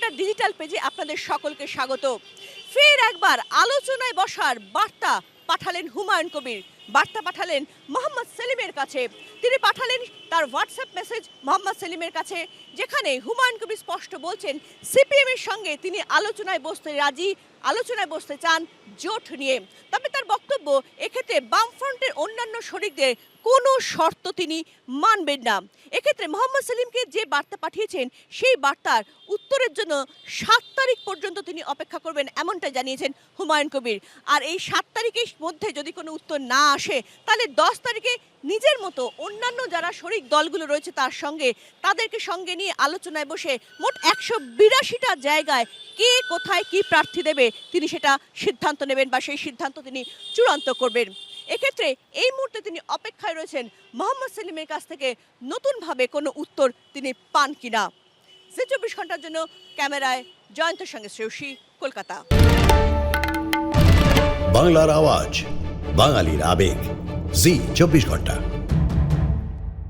ঘন্টার ডিজিটাল পেজে আপনাদের সকলকে স্বাগত। ফের একবার আলোচনায় বসার বার্তা পাঠালেন হুমায়ুন কবির। বার্তা পাঠালেন মোহাম্মদ সেলিমের কাছে। তিনি পাঠালেন তার হোয়াটসঅ্যাপ মেসেজ মোহাম্মদ সেলিমের কাছে, যেখানে হুমায়ুন কবির স্পষ্ট বলছেন সিপিএম এর সঙ্গে তিনি আলোচনায় বসতে রাজি, আলোচনায় বসতে চান জোট নিয়ে। তবে তার বক্তব্য, এক্ষেত্রে বামফ্রন্টের অন্যান্য শরিকদের কোনো শর্ত তিনি মানবেন না। এক্ষেত্রে মোহাম্মদ সেলিমকে যে বার্তা পাঠিয়েছেন সেই বার্তার উত্তরের জন্য ৭ তারিখ পর্যন্ত তিনি অপেক্ষা করবেন, এমনটা জানিয়েছেন হুমায়ুন কবির। আর এই ৭ তারিখের মধ্যে যদি কোনো উত্তর না আসে, তাহলে ১০ তারিখে নিজের মতো অন্যান্য যারা শরিক দলগুলো রয়েছে তার সঙ্গে, তাদেরকে সঙ্গে নিয়ে আলোচনায় বসে মোট ১৮২টা জায়গায় কে কোথায় কি প্রার্থী দেবে তিনি সেটা সিদ্ধান্ত নেবেন বা সেই সিদ্ধান্ত তিনি চূড়ান্ত করবেন। এক্ষেত্রে এই মুহূর্তে তিনি অপেক্ষায় রয়েছেন মোহাম্মদ সেলিমের কাছ থেকে নতুনভাবে কোনো উত্তর তিনি পান কিনা। জি ২৪ ঘন্টার জন্য ক্যামেরায় জয়ন্তের সঙ্গে শ্রেয়সী, কলকাতা। বাংলার আওয়াজ, বাঙালির আবেগ, জি ২৪ ঘন্টা।